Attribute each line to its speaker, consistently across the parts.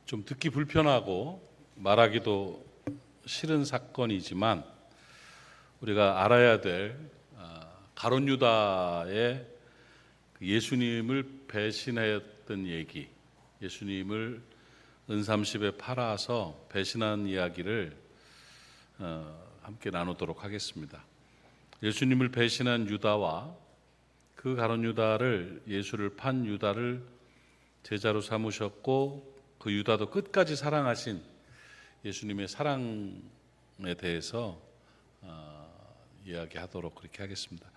Speaker 1: 좀 듣기 불편하고 말하기도 싫은 사건이지만 우리가 알아야 될 가룟 유다의 예수님을 배신했던 얘기, 예수님을 은삼십에 팔아서 배신한 이야기를 함께 나누도록 하겠습니다. 예수님을 배신한 유다와 그 가룟 유다를, 예수를 판 유다를 제자로 삼으셨고 그 유다도 끝까지 사랑하신 예수님의 사랑에 대해서 이야기하도록 그렇게 하겠습니다.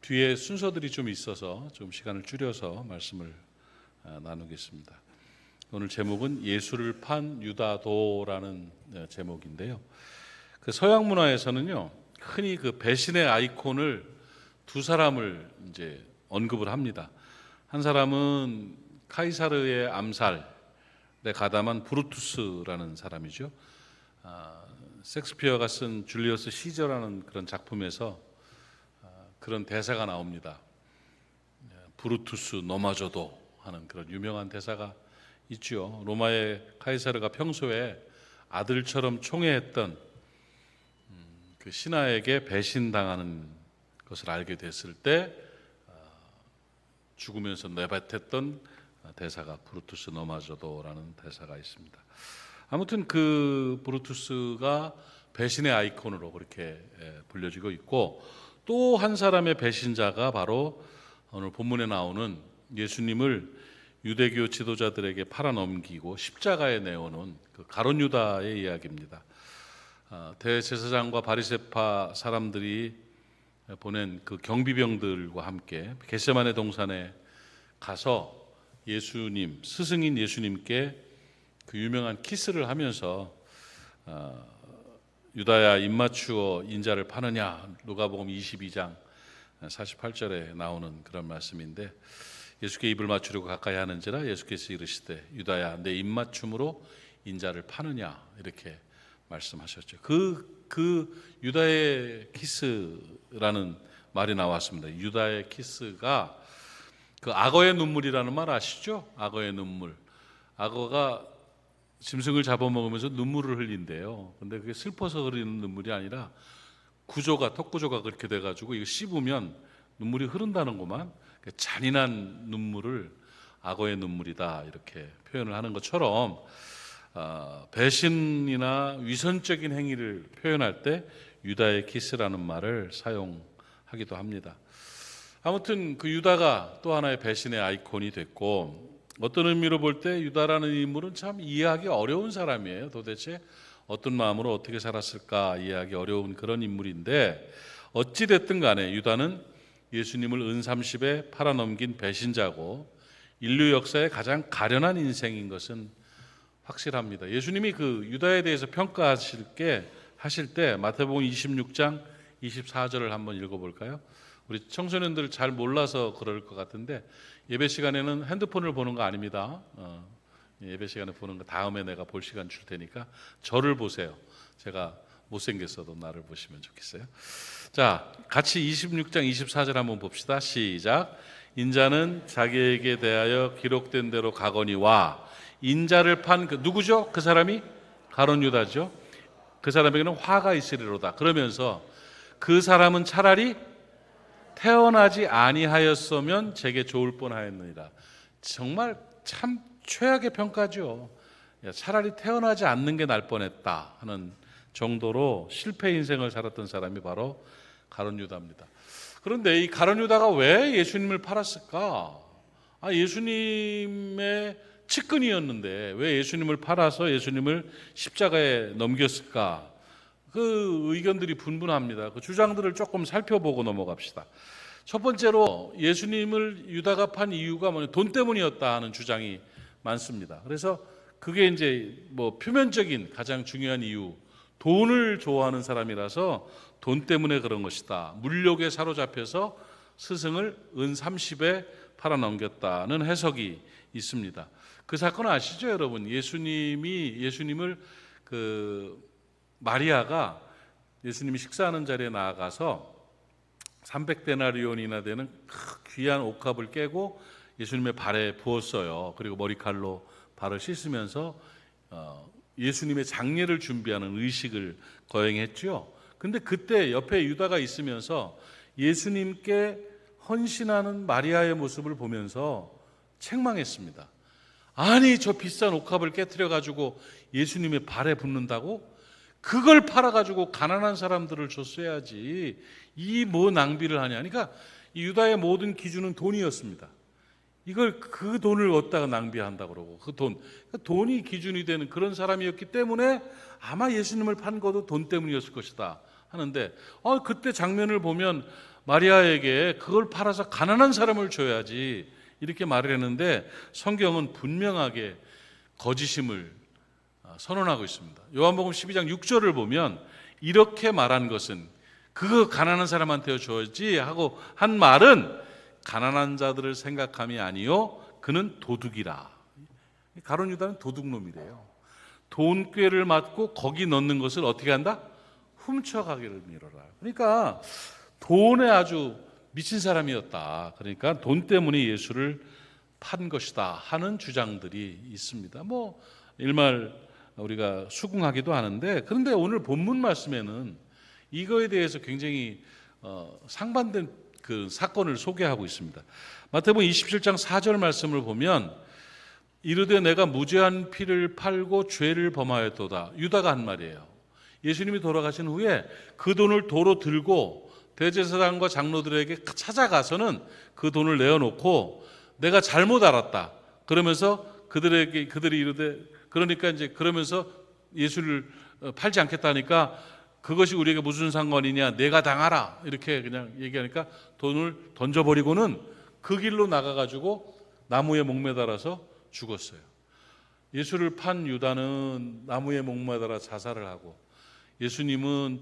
Speaker 1: 뒤에 순서들이 좀 있어서 좀 시간을 줄여서 말씀을 나누겠습니다. 오늘 제목은 예수를 판 유다도라는 제목인데요. 그 서양 문화에서는요, 흔히 그 배신의 아이콘을 두 사람을 이제 언급을 합니다. 한 사람은 카이사르의 암살에 가담한 브루투스라는 사람이죠. 셰익스피어가 쓴 줄리어스 시저라는 그런 작품에서 그런 대사가 나옵니다. 브루투스 너마저도 하는 그런 유명한 대사가 있죠. 로마의 카이사르가 평소에 아들처럼 총애했던 그 신하에게 배신당하는 것을 알게 됐을 때 죽으면서 내뱉었던 대사가 브루투스 너마저도라는 대사가 있습니다. 아무튼 그 브루투스가 배신의 아이콘으로 그렇게 불려지고 있고, 또 한 사람의 배신자가 바로 오늘 본문에 나오는 예수님을 유대교 지도자들에게 팔아넘기고 십자가에 내어놓은 그 가룟 유다의 이야기입니다. 대제사장과 바리새파 사람들이 보낸 그 경비병들과 함께 겟세마네 동산에 가서 예수님, 스승인 예수님께 그 유명한 키스를 하면서 유다야, 입맞추어 인자를 파느냐, 누가복음 22장 48절에 나오는 그런 말씀인데, 예수께 입을 맞추려고 가까이 하는지라 예수께서 이르시되 유다야, 내 입맞춤으로 인자를 파느냐, 이렇게 말씀하셨죠. 그 유다의 키스라는 말이 나왔습니다. 유다의 키스가 그 악어의 눈물이라는 말 아시죠? 악어의 눈물. 악어가 짐승을 잡아먹으면서 눈물을 흘린대요. 근데 그게 슬퍼서 흐르는 눈물이 아니라 턱 구조가 그렇게 돼가지고 이거 씹으면 눈물이 흐른다는구만. 잔인한 눈물을 악어의 눈물이다, 이렇게 표현을 하는 것처럼 배신이나 위선적인 행위를 표현할 때 유다의 키스라는 말을 사용하기도 합니다. 아무튼 그 유다가 또 하나의 배신의 아이콘이 됐고, 어떤 의미로 볼 때 유다라는 인물은 참 이해하기 어려운 사람이에요. 도대체 어떤 마음으로 어떻게 살았을까 이해하기 어려운 그런 인물인데, 어찌 됐든 간에 유다는 예수님을 은삼십에 팔아넘긴 배신자고 인류 역사의 가장 가련한 인생인 것은 확실합니다. 예수님이 그 유다에 대해서 평가하실 때 마태복음 26장 24절을 한번 읽어볼까요? 우리 청소년들 잘 몰라서 그럴 것 같은데, 예배 시간에는 핸드폰을 보는 거 아닙니다. 예배 시간에 보는 거 다음에 내가 볼 시간 줄 테니까 저를 보세요. 제가 못생겼어도 나를 보시면 좋겠어요. 자, 같이 26장 24절 한번 봅시다. 시작. 인자는 자기에게 대하여 기록된 대로 가거니와 인자를 판 그 누구죠? 그 사람이 가룟 유다죠. 그 사람에게는 화가 있으리로다. 그러면서 그 사람은 차라리 태어나지 아니하였으면 제게 좋을 뻔하였느니라. 정말 참 최악의 평가죠. 차라리 태어나지 않는 게 날 뻔했다 하는 정도로 실패 인생을 살았던 사람이 바로 가룟 유다입니다. 그런데 이 가룟 유다가 왜 예수님을 팔았을까? 예수님의 측근이었는데 왜 예수님을 팔아서 예수님을 십자가에 넘겼을까? 그 의견들이 분분합니다. 그 주장들을 조금 살펴보고 넘어갑시다. 첫 번째로 예수님을 유다가 판 이유가 돈 때문이었다 하는 주장이 많습니다. 그래서 그게 이제 표면적인 가장 중요한 이유, 돈을 좋아하는 사람이라서 돈 때문에 그런 것이다. 물욕에 사로잡혀서 스승을 은30에 팔아넘겼다는 해석이 있습니다. 그 사건 아시죠, 여러분? 예수님을 마리아가 예수님이 식사하는 자리에 나아가서 300데나리온이나 되는 귀한 옥합을 깨고 예수님의 발에 부었어요. 그리고 머리칼로 발을 씻으면서 예수님의 장례를 준비하는 의식을 거행했죠. 근데 그때 옆에 유다가 있으면서 예수님께 헌신하는 마리아의 모습을 보면서 책망했습니다. 아니, 저 비싼 옥합을 깨트려 가지고 예수님의 발에 붓는다고? 그걸 팔아 가지고 가난한 사람들을 줬어야지. 이 뭐 낭비를 하냐. 그러니까 이 유다의 모든 기준은 돈이었습니다. 이걸 그 돈을 얻다가 낭비한다 그러고, 돈이 기준이 되는 그런 사람이었기 때문에 아마 예수님을 판 것도 돈 때문이었을 것이다 하는데, 그때 장면을 보면 마리아에게 그걸 팔아서 가난한 사람을 줘야지 이렇게 말을 했는데, 성경은 분명하게 거짓임을 선언하고 있습니다. 요한복음 12장 6절을 보면 이렇게 말한 것은, 그거 가난한 사람한테 줘야지 하고 한 말은 가난한 자들을 생각함이 아니요 그는 도둑이라. 가룟 유다는 도둑놈이래요. 돈꾀를 맞고 거기 넣는 것을 어떻게 한다? 훔쳐가기를 미뤄라. 그러니까 돈에 아주 미친 사람이었다. 그러니까 돈 때문에 예수를 판 것이다 하는 주장들이 있습니다. 뭐 일말 우리가 수긍하기도 하는데, 그런데 오늘 본문 말씀에는 이거에 대해서 굉장히 상반된 그 사건을 소개하고 있습니다. 마태복음 27장 4절 말씀을 보면 이르되 내가 무죄한 피를 팔고 죄를 범하였도다. 유다가 한 말이에요. 예수님이 돌아가신 후에 그 돈을 도로 들고 대제사장과 장로들에게 찾아가서는 그 돈을 내어놓고 내가 잘못 알았다. 그러면서 그들이 이르되, 그러니까 이제 그러면서 예수를 팔지 않겠다니까 그것이 우리에게 무슨 상관이냐, 내가 당하라 이렇게 그냥 얘기하니까 돈을 던져버리고는 그 길로 나가가지고 나무에 목매달아서 죽었어요. 예수를 판 유다는 나무에 목매달아 자살을 하고,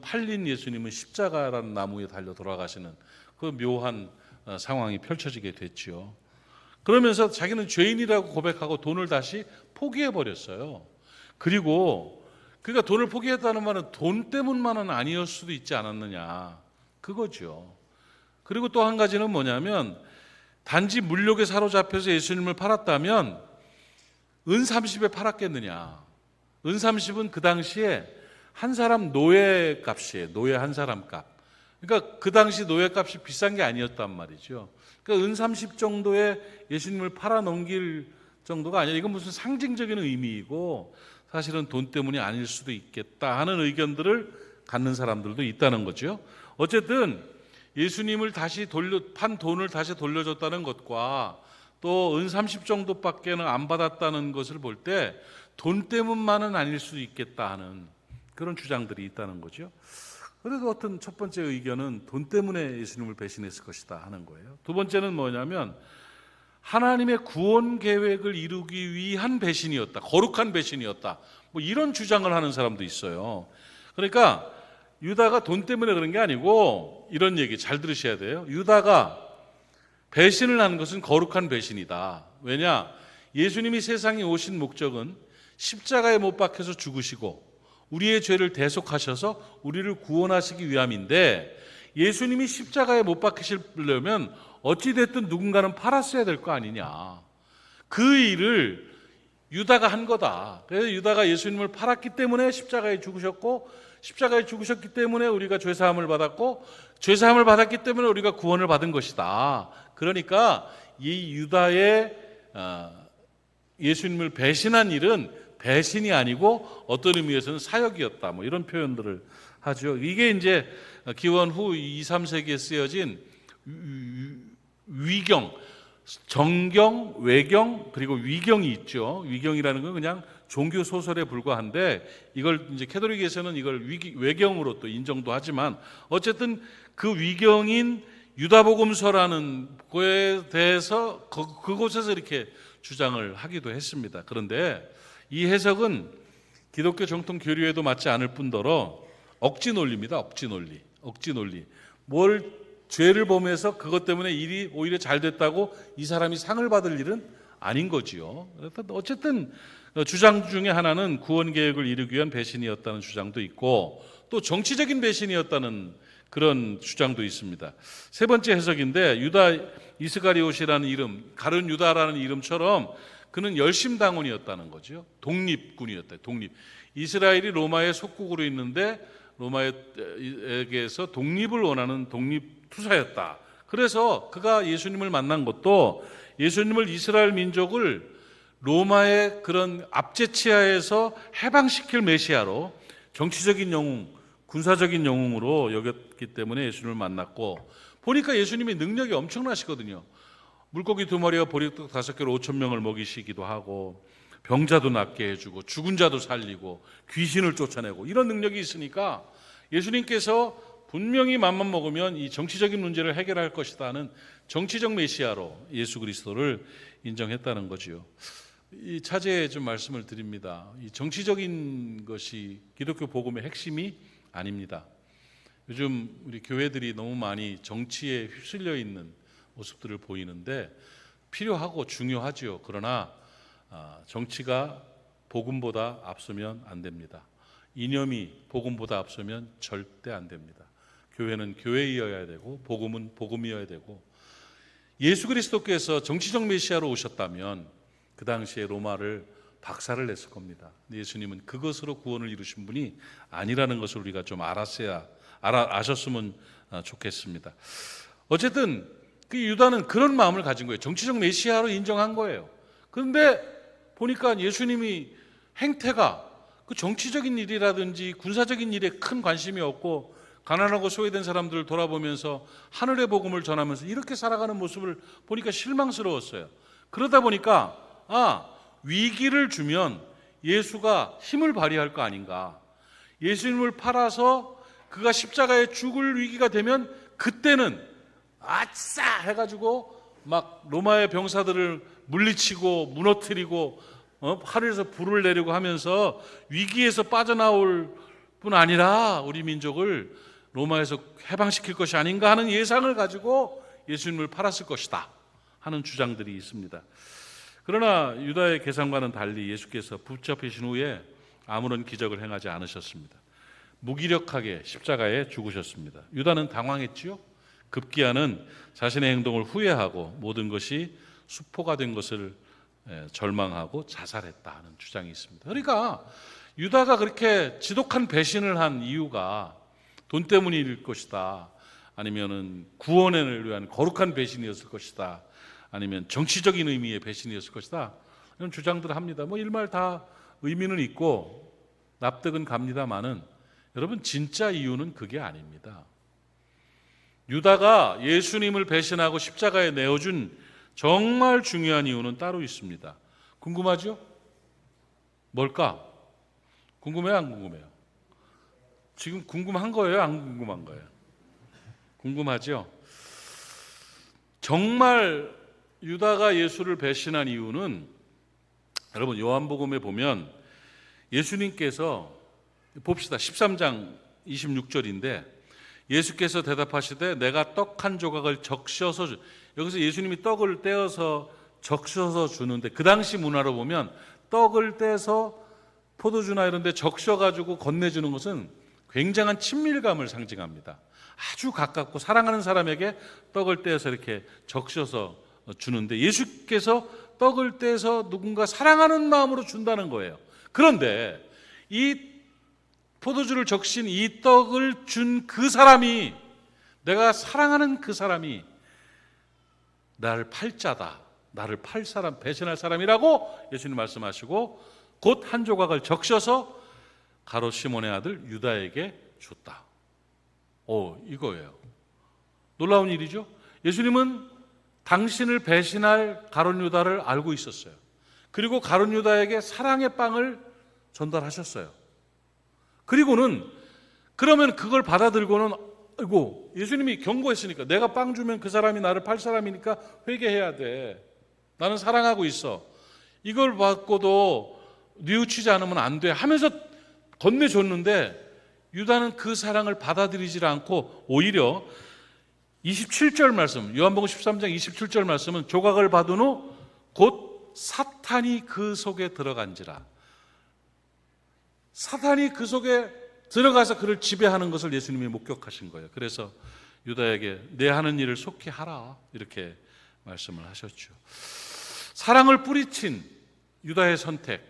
Speaker 1: 팔린 예수님은 십자가라는 나무에 달려 돌아가시는 그 묘한 상황이 펼쳐지게 됐죠. 그러면서 자기는 죄인이라고 고백하고 돈을 다시 포기해버렸어요. 그리고 그러니까 돈을 포기했다는 말은 돈 때문만은 아니었을 수도 있지 않았느냐, 그거죠. 그리고 또 한 가지는 뭐냐면, 단지 물욕에 사로잡혀서 예수님을 팔았다면 은 30에 팔았겠느냐. 은 30은 그 당시에 한 사람 노예 값이에요. 노예 한 사람 값. 그러니까 그 당시 노예 값이 비싼 게 아니었단 말이죠. 그러니까 은 30 정도에 예수님을 팔아 넘길 정도가 아니라, 이건 무슨 상징적인 의미이고 사실은 돈 때문이 아닐 수도 있겠다 하는 의견들을 갖는 사람들도 있다는 거죠. 어쨌든 예수님을 판 돈을 다시 돌려줬다는 것과 또 은 30 정도밖에는 안 받았다는 것을 볼 때 돈 때문만은 아닐 수도 있겠다 하는 그런 주장들이 있다는 거죠. 그래도 어떤 첫 번째 의견은 돈 때문에 예수님을 배신했을 것이다 하는 거예요. 두 번째는 뭐냐면, 하나님의 구원 계획을 이루기 위한 배신이었다, 거룩한 배신이었다, 뭐 이런 주장을 하는 사람도 있어요. 그러니까 유다가 돈 때문에 그런 게 아니고, 이런 얘기 잘 들으셔야 돼요. 유다가 배신을 하는 것은 거룩한 배신이다. 왜냐? 예수님이 세상에 오신 목적은 십자가에 못 박혀서 죽으시고 우리의 죄를 대속하셔서 우리를 구원하시기 위함인데, 예수님이 십자가에 못 박히시려면 어찌됐든 누군가는 팔았어야 될 거 아니냐. 그 일을 유다가 한 거다. 그래서 유다가 예수님을 팔았기 때문에 십자가에 죽으셨고, 십자가에 죽으셨기 때문에 우리가 죄사함을 받았고, 죄사함을 받았기 때문에 우리가 구원을 받은 것이다. 그러니까 이 유다의 예수님을 배신한 일은 배신이 아니고 어떤 의미에서는 사역이었다, 뭐 이런 표현들을 하죠. 이게 이제 기원 후 2, 3세기에 쓰여진 위경, 정경, 외경, 그리고 위경이 있죠. 위경이라는 건 그냥 종교 소설에 불과한데, 이걸 이제 캐톨릭에서는 이걸 외경으로 또 인정도 하지만, 어쨌든 그 위경인 유다복음서라는 거에 대해서 그곳에서 이렇게 주장을 하기도 했습니다. 그런데 이 해석은 기독교 정통 교리에도 맞지 않을 뿐더러 억지 논리입니다. 억지 논리. 뭘 죄를 범해서 그것 때문에 일이 오히려 잘 됐다고 이 사람이 상을 받을 일은 아닌 거지요. 어쨌든 주장 중에 하나는 구원 계획을 이루기 위한 배신이었다는 주장도 있고, 또 정치적인 배신이었다는 그런 주장도 있습니다. 세 번째 해석인데, 유다 이스가리옷이라는 이름, 가룟 유다라는 이름처럼 그는 열심당원이었다는 거죠. 독립군이었다. 독립. 이스라엘이 로마의 속국으로 있는데 로마에게서 독립을 원하는 독립투사였다. 그래서 그가 예수님을 만난 것도 예수님을, 이스라엘 민족을 로마의 그런 압제치하에서 해방시킬 메시아로, 정치적인 영웅, 군사적인 영웅으로 여겼기 때문에 예수님을 만났고, 보니까 예수님이 능력이 엄청나시거든요. 물고기 2마리와 보리떡 5개로 5,000명을 먹이시기도 하고, 병자도 낫게 해주고, 죽은 자도 살리고, 귀신을 쫓아내고, 이런 능력이 있으니까 예수님께서 분명히 맘만 먹으면 이 정치적인 문제를 해결할 것이다는 정치적 메시아로 예수 그리스도를 인정했다는 거지요. 이 차제에 좀 말씀을 드립니다. 이 정치적인 것이 기독교 복음의 핵심이 아닙니다. 요즘 우리 교회들이 너무 많이 정치에 휩쓸려 있는 모습들을 보이는데 필요하고 중요하지요. 그러나 정치가 복음보다 앞서면 안 됩니다. 이념이 복음보다 앞서면 절대 안 됩니다. 교회는 교회이어야 되고 복음은 복음이어야 되고, 예수 그리스도께서 정치적 메시아로 오셨다면 그 당시에 로마를 박살을 냈을 겁니다. 예수님은 그것으로 구원을 이루신 분이 아니라는 것을 우리가 좀 아셨으면 좋겠습니다. 어쨌든 그 유다는 그런 마음을 가진 거예요. 정치적 메시아로 인정한 거예요. 그런데 보니까 예수님이 행태가 그 정치적인 일이라든지 군사적인 일에 큰 관심이 없고, 가난하고 소외된 사람들을 돌아보면서 하늘의 복음을 전하면서 이렇게 살아가는 모습을 보니까 실망스러웠어요. 그러다 보니까 위기를 주면 예수가 힘을 발휘할 거 아닌가. 예수님을 팔아서 그가 십자가에 죽을 위기가 되면 그때는 아싸 해가지고 막 로마의 병사들을 물리치고 무너뜨리고 하늘에서 불을 내리고 하면서 위기에서 빠져나올 뿐 아니라 우리 민족을 로마에서 해방시킬 것이 아닌가 하는 예상을 가지고 예수님을 팔았을 것이다 하는 주장들이 있습니다. 그러나 유다의 계산과는 달리 예수께서 붙잡히신 후에 아무런 기적을 행하지 않으셨습니다. 무기력하게 십자가에 죽으셨습니다. 유다는 당황했지요. 급기야는 자신의 행동을 후회하고 모든 것이 수포가 된 것을 절망하고 자살했다 하는 주장이 있습니다. 그러니까 유다가 그렇게 지독한 배신을 한 이유가 돈 때문일 것이다, 아니면은 구원을 위한 거룩한 배신이었을 것이다, 아니면 정치적인 의미의 배신이었을 것이다, 이런 주장들을 합니다. 일말 다 의미는 있고 납득은 갑니다만은 여러분, 진짜 이유는 그게 아닙니다. 유다가 예수님을 배신하고 십자가에 내어준 정말 중요한 이유는 따로 있습니다. 궁금하죠? 뭘까? 궁금해요, 안 궁금해요? 지금 궁금한 거예요, 안 궁금한 거예요? 궁금하죠? 정말 유다가 예수를 배신한 이유는, 여러분 요한복음에 보면 예수님께서, 봅시다, 13장 26절인데 예수께서 대답하시되 내가 떡 한 조각을 적셔서 여기서 예수님이 떡을 떼어서 적셔서 주는데, 그 당시 문화로 보면 떡을 떼서 포도주나 이런 데 적셔가지고 건네주는 것은 굉장한 친밀감을 상징합니다. 아주 가깝고 사랑하는 사람에게 떡을 떼어서 이렇게 적셔서 주는데, 예수께서 떡을 떼서 누군가 사랑하는 마음으로 준다는 거예요. 그런데 이 포도주를 적신 이 떡을 준 그 사람이, 내가 사랑하는 그 사람이 나를 팔 자다, 나를 팔 사람, 배신할 사람이라고 예수님 말씀하시고 곧 한 조각을 적셔서 가롯 시몬의 아들 유다에게 줬다. 이거예요. 놀라운 일이죠. 예수님은 당신을 배신할 가롯 유다를 알고 있었어요. 그리고 가롯 유다에게 사랑의 빵을 전달하셨어요. 그리고는 그러면 그걸 받아들고는, 아이고, 예수님이 경고했으니까, 내가 빵 주면 그 사람이 나를 팔 사람이니까 회개해야 돼, 나는 사랑하고 있어, 이걸 받고도 뉘우치지 않으면 안 돼 하면서 건네줬는데, 유다는 그 사랑을 받아들이지 않고 오히려 27절 말씀, 요한복음 13장 27절 말씀은 조각을 받은 후 곧 사탄이 그 속에 들어간지라. 사탄이 그 속에 들어가서 그를 지배하는 것을 예수님이 목격하신 거예요. 그래서 유다에게 내 하는 일을 속히 하라 이렇게 말씀을 하셨죠. 사랑을 뿌리친 유다의 선택,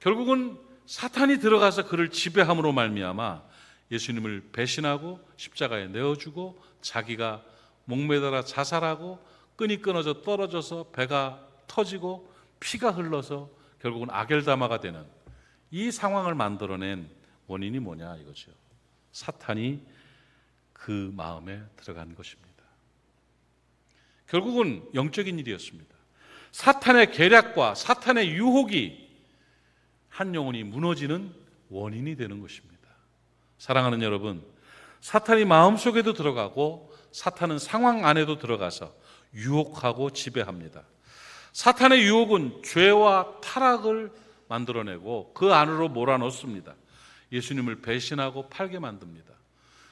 Speaker 1: 결국은 사탄이 들어가서 그를 지배함으로 말미암아 예수님을 배신하고 십자가에 내어주고 자기가 목매달아 자살하고 끈이 끊어져 떨어져서 배가 터지고 피가 흘러서 결국은 아겔다마가 되는 이 상황을 만들어낸 원인이 뭐냐 이거죠. 사탄이 그 마음에 들어간 것입니다. 결국은 영적인 일이었습니다. 사탄의 계략과 사탄의 유혹이 한 영혼이 무너지는 원인이 되는 것입니다. 사랑하는 여러분, 사탄이 마음속에도 들어가고 사탄은 상황 안에도 들어가서 유혹하고 지배합니다. 사탄의 유혹은 죄와 타락을 만들어내고 그 안으로 몰아넣습니다. 예수님을 배신하고 팔게 만듭니다.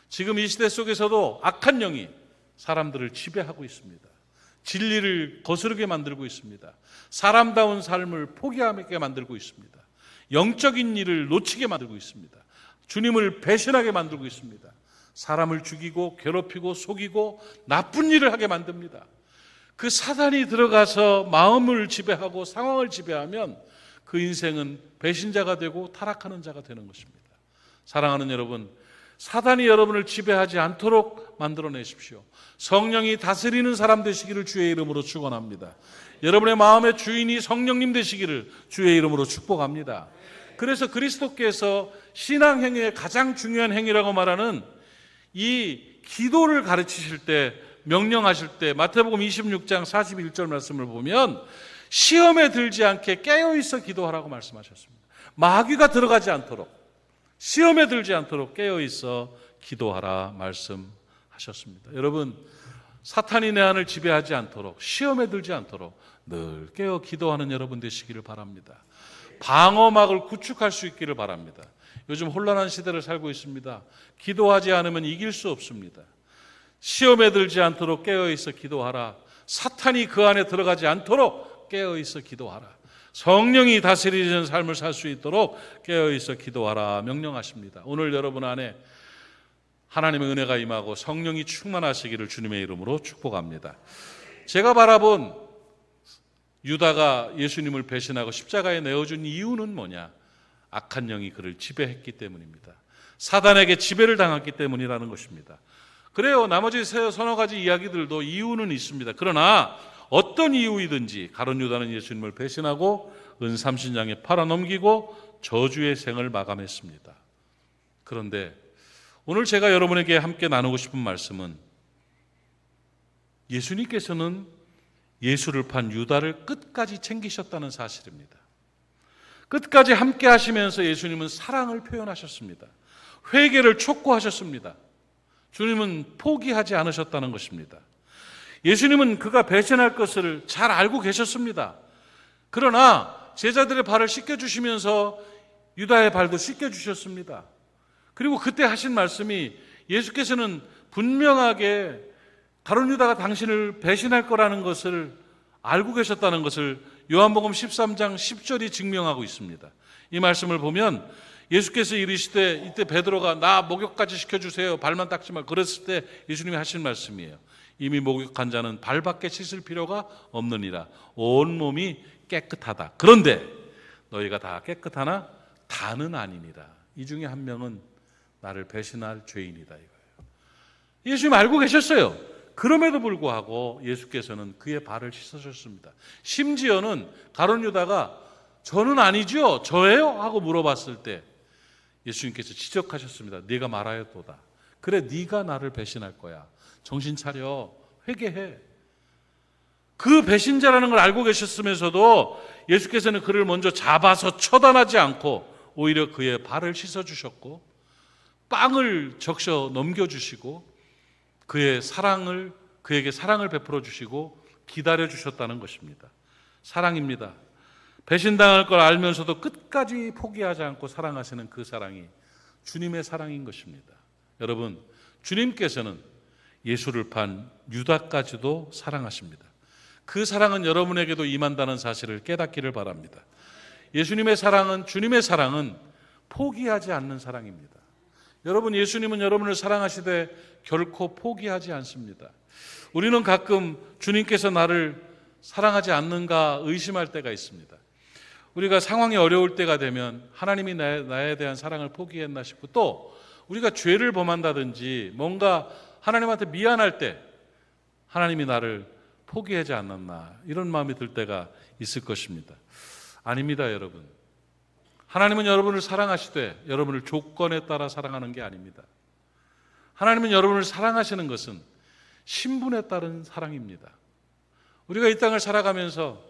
Speaker 1: 지금 이 시대 속에서도 악한 영이 사람들을 지배하고 있습니다. 진리를 거스르게 만들고 있습니다. 사람다운 삶을 포기하게 만들고 있습니다. 영적인 일을 놓치게 만들고 있습니다. 주님을 배신하게 만들고 있습니다. 사람을 죽이고 괴롭히고 속이고 나쁜 일을 하게 만듭니다. 그 사단이 들어가서 마음을 지배하고 상황을 지배하면 그 인생은 배신자가 되고 타락하는 자가 되는 것입니다. 사랑하는 여러분, 사단이 여러분을 지배하지 않도록 만들어내십시오. 성령이 다스리는 사람 되시기를 주의 이름으로 축원합니다. 여러분의 마음의 주인이 성령님 되시기를 주의 이름으로 축복합니다. 그래서 그리스도께서 신앙 행위의 가장 중요한 행위라고 말하는 이 기도를 가르치실 때, 명령하실 때 마태복음 26장 41절 말씀을 보면 시험에 들지 않게 깨어있어 기도하라고 말씀하셨습니다. 마귀가 들어가지 않도록, 시험에 들지 않도록 깨어있어 기도하라 말씀하셨습니다. 여러분, 사탄이 내 안을 지배하지 않도록, 시험에 들지 않도록 늘 깨어 기도하는 여러분 되시기를 바랍니다. 방어막을 구축할 수 있기를 바랍니다. 요즘 혼란한 시대를 살고 있습니다. 기도하지 않으면 이길 수 없습니다. 시험에 들지 않도록 깨어있어 기도하라. 사탄이 그 안에 들어가지 않도록 깨어있어 기도하라. 성령이 다스리는 삶을 살 수 있도록 깨어있어 기도하라 명령하십니다. 오늘 여러분 안에 하나님의 은혜가 임하고 성령이 충만하시기를 주님의 이름으로 축복합니다. 제가 바라본 유다가 예수님을 배신하고 십자가에 내어준 이유는 뭐냐? 악한 영이 그를 지배했기 때문입니다. 사단에게 지배를 당했기 때문이라는 것입니다. 그래요. 나머지 서너 가지 이야기들도 이유는 있습니다. 그러나 어떤 이유이든지 가룟 유다는 예수님을 배신하고 은삼신장에 팔아넘기고 저주의 생을 마감했습니다. 그런데 오늘 제가 여러분에게 함께 나누고 싶은 말씀은 예수님께서는 예수를 판 유다를 끝까지 챙기셨다는 사실입니다. 끝까지 함께 하시면서 예수님은 사랑을 표현하셨습니다. 회개를 촉구하셨습니다. 주님은 포기하지 않으셨다는 것입니다. 예수님은 그가 배신할 것을 잘 알고 계셨습니다. 그러나 제자들의 발을 씻겨주시면서 유다의 발도 씻겨주셨습니다. 그리고 그때 하신 말씀이 예수께서는 분명하게 가룟 유다가 당신을 배신할 거라는 것을 알고 계셨다는 것을 요한복음 13장 10절이 증명하고 있습니다. 이 말씀을 보면 예수께서 이르시되, 이때 베드로가 나 목욕까지 시켜주세요, 발만 닦지 말고 그랬을 때 예수님이 하신 말씀이에요. 이미 목욕한 자는 발밖에 씻을 필요가 없느니라. 온 몸이 깨끗하다. 그런데 너희가 다 깨끗하나 다는 아니니라. 이 중에 한 명은 나를 배신할 죄인이다 이거예요. 예수님 알고 계셨어요. 그럼에도 불구하고 예수께서는 그의 발을 씻어줬습니다. 심지어는 가룟 유다가 저는 아니죠, 저예요? 하고 물어봤을 때 예수님께서 지적하셨습니다. 네가 말하였도다. 그래, 네가 나를 배신할 거야. 정신 차려, 회개해. 그 배신자라는 걸 알고 계셨으면서도 예수께서는 그를 먼저 잡아서 처단하지 않고 오히려 그의 발을 씻어주셨고 빵을 적셔 넘겨주시고 그에게 사랑을 베풀어 주시고 기다려 주셨다는 것입니다. 사랑입니다. 배신당할 걸 알면서도 끝까지 포기하지 않고 사랑하시는 그 사랑이 주님의 사랑인 것입니다. 여러분, 주님께서는 예수를 판 유다까지도 사랑하십니다. 그 사랑은 여러분에게도 임한다는 사실을 깨닫기를 바랍니다. 예수님의 사랑은, 주님의 사랑은 포기하지 않는 사랑입니다. 여러분, 예수님은 여러분을 사랑하시되 결코 포기하지 않습니다. 우리는 가끔 주님께서 나를 사랑하지 않는가 의심할 때가 있습니다. 우리가 상황이 어려울 때가 되면 하나님이 나에 대한 사랑을 포기했나 싶고, 또 우리가 죄를 범한다든지 뭔가 하나님한테 미안할 때 하나님이 나를 포기하지 않았나, 이런 마음이 들 때가 있을 것입니다. 아닙니다, 여러분. 하나님은 여러분을 사랑하시되 여러분을 조건에 따라 사랑하는 게 아닙니다. 하나님은 여러분을 사랑하시는 것은 신분에 따른 사랑입니다. 우리가 이 땅을 살아가면서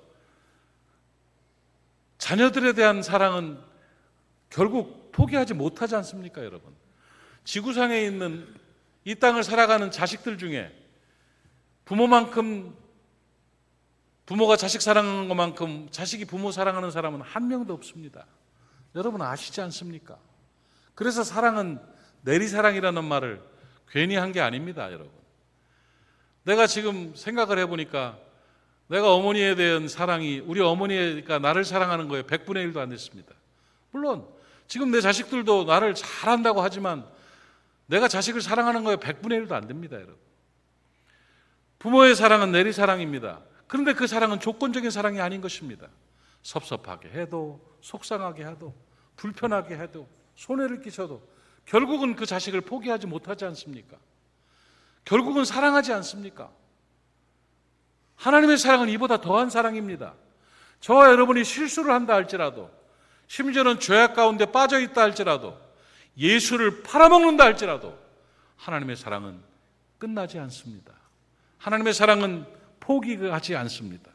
Speaker 1: 자녀들에 대한 사랑은 결국 포기하지 못하지 않습니까, 여러분? 지구상에 있는 이 땅을 살아가는 자식들 중에 부모가 자식 사랑하는 것만큼 자식이 부모 사랑하는 사람은 한 명도 없습니다. 여러분 아시지 않습니까? 그래서 사랑은 내리사랑이라는 말을 괜히 한 게 아닙니다, 여러분. 내가 지금 생각을 해보니까 내가 어머니에 대한 사랑이, 우리 어머니가 나를 사랑하는 거에 100분의 1도 안 됐습니다. 물론 지금 내 자식들도 나를 잘한다고 하지만 내가 자식을 사랑하는 거에 100분의 1도 안 됩니다, 여러분. 부모의 사랑은 내리사랑입니다. 그런데 그 사랑은 조건적인 사랑이 아닌 것입니다. 섭섭하게 해도, 속상하게 해도, 불편하게 해도, 손해를 끼쳐도 결국은 그 자식을 포기하지 못하지 않습니까? 결국은 사랑하지 않습니까? 하나님의 사랑은 이보다 더한 사랑입니다. 저와 여러분이 실수를 한다 할지라도, 심지어는 죄악 가운데 빠져 있다 할지라도, 예수를 팔아먹는다 할지라도 하나님의 사랑은 끝나지 않습니다. 하나님의 사랑은 포기하지 않습니다.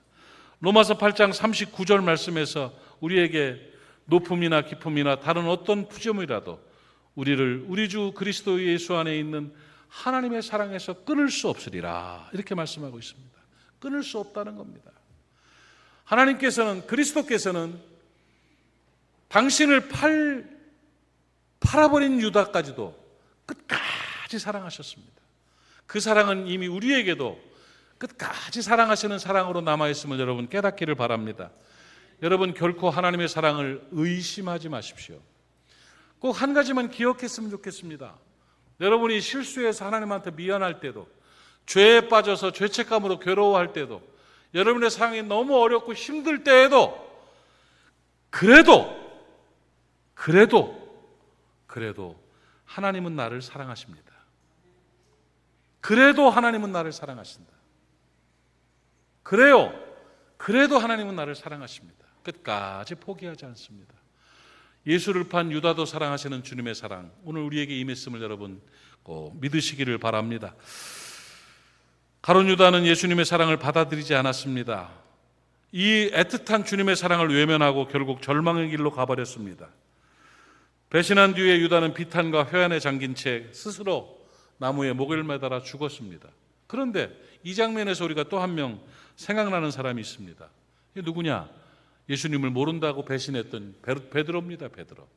Speaker 1: 로마서 8장 39절 말씀에서 우리에게 높음이나 기쁨이나 다른 어떤 푸짐이라도 우리를 우리 주 그리스도 예수 안에 있는 하나님의 사랑에서 끊을 수 없으리라, 이렇게 말씀하고 있습니다. 끊을 수 없다는 겁니다. 하나님께서는, 그리스도께서는 당신을 팔아버린 유다까지도 끝까지 사랑하셨습니다. 그 사랑은 이미 우리에게도 끝까지 사랑하시는 사랑으로 남아있음을 여러분 깨닫기를 바랍니다. 여러분 결코 하나님의 사랑을 의심하지 마십시오. 꼭 한 가지만 기억했으면 좋겠습니다. 여러분이 실수해서 하나님한테 미안할 때도, 죄에 빠져서 죄책감으로 괴로워할 때도, 여러분의 상황이 너무 어렵고 힘들 때에도 그래도 하나님은 나를 사랑하십니다. 그래도 하나님은 나를 사랑하신다. 그래도 하나님은 나를 사랑하십니다. 끝까지 포기하지 않습니다. 예수를 판 유다도 사랑하시는 주님의 사랑, 오늘 우리에게 임했음을 여러분 꼭 믿으시기를 바랍니다. 가룟 유다는 예수님의 사랑을 받아들이지 않았습니다. 이 애틋한 주님의 사랑을 외면하고 결국 절망의 길로 가버렸습니다. 배신한 뒤에 유다는 비탄과 회한에 잠긴 채 스스로 나무에 목을 매달아 죽었습니다. 그런데 이 장면에서 우리가 또 한 명 생각나는 사람이 있습니다. 이게 누구냐? 예수님을 모른다고 배신했던 베드로입니다. 베드로.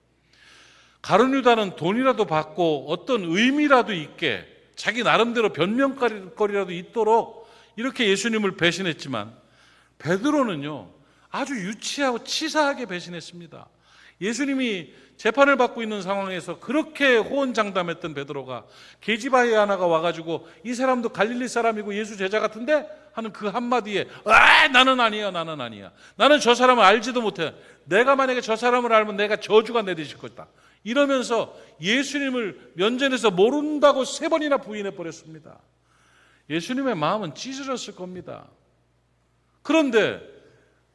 Speaker 1: 가룟 유다는 돈이라도 받고 어떤 의미라도 있게 자기 나름대로 변명거리라도 있도록 이렇게 예수님을 배신했지만, 베드로는요 아주 유치하고 치사하게 배신했습니다. 예수님이 재판을 받고 있는 상황에서 그렇게 호언장담했던 베드로가 계집아이 하나가 와가지고 이 사람도 갈릴리 사람이고 예수 제자 같은데? 하는 그 한마디에 나는 아니야. 나는 저 사람을 알지도 못해. 내가 만약에 저 사람을 알면 내가 저주가 내리실 것이다. 이러면서 예수님을 면전에서 모른다고 3번이나 부인해버렸습니다. 예수님의 마음은 찢어졌을 겁니다. 그런데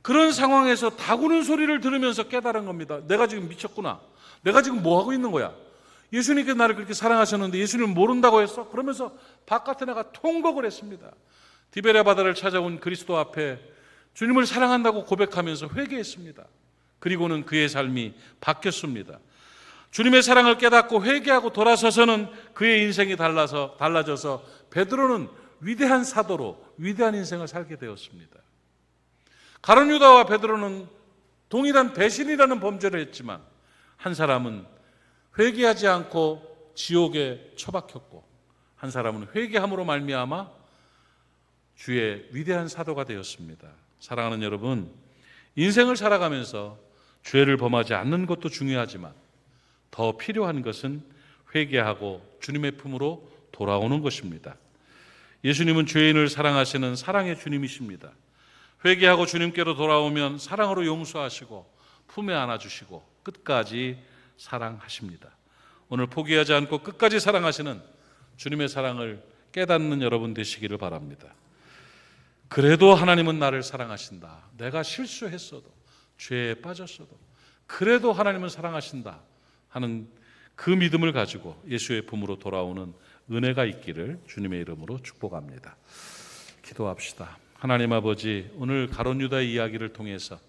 Speaker 1: 그런 상황에서 다구는 소리를 들으면서 깨달은 겁니다. 내가 지금 미쳤구나. 내가 지금 뭐 하고 있는 거야? 예수님께서 나를 그렇게 사랑하셨는데 예수님을 모른다고 했어? 그러면서 바깥에 나가 통곡을 했습니다. 디베랴 바다를 찾아온 그리스도 앞에 주님을 사랑한다고 고백하면서 회개했습니다. 그리고는 그의 삶이 바뀌었습니다. 주님의 사랑을 깨닫고 회개하고 돌아서서는 그의 인생이 달라져서 베드로는 위대한 사도로 위대한 인생을 살게 되었습니다. 가룟 유다와 베드로는 동일한 배신이라는 범죄를 했지만, 한 사람은 회개하지 않고 지옥에 처박혔고, 한 사람은 회개함으로 말미암아 주의 위대한 사도가 되었습니다. 사랑하는 여러분, 인생을 살아가면서 죄를 범하지 않는 것도 중요하지만 더 필요한 것은 회개하고 주님의 품으로 돌아오는 것입니다. 예수님은 죄인을 사랑하시는 사랑의 주님이십니다. 회개하고 주님께로 돌아오면 사랑으로 용서하시고 품에 안아주시고 끝까지 사랑하십니다. 오늘 포기하지 않고 끝까지 사랑하시는 주님의 사랑을 깨닫는 여러분 되시기를 바랍니다. 그래도 하나님은 나를 사랑하신다. 내가 실수했어도 죄에 빠졌어도 그래도 하나님은 사랑하신다 하는 그 믿음을 가지고 예수의 품으로 돌아오는 은혜가 있기를 주님의 이름으로 축복합니다. 기도합시다. 하나님 아버지, 오늘 가룟 유다의 이야기를 통해서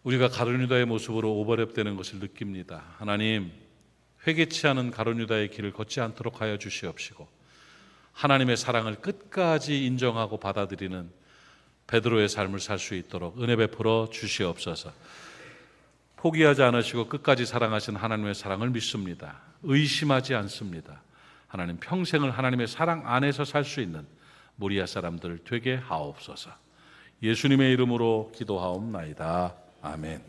Speaker 1: 우리가 가룟 유다의 모습으로 오버랩되는 것을 느낍니다. 하나님, 회개치 않은 가룟 유다의 길을 걷지 않도록 하여 주시옵시고 하나님의 사랑을 끝까지 인정하고 받아들이는 베드로의 삶을 살 수 있도록 은혜 베풀어 주시옵소서. 포기하지 않으시고 끝까지 사랑하신 하나님의 사랑을 믿습니다. 의심하지 않습니다. 하나님, 평생을 하나님의 사랑 안에서 살 수 있는 모리아 사람들 되게 하옵소서. 예수님의 이름으로 기도하옵나이다. 아멘.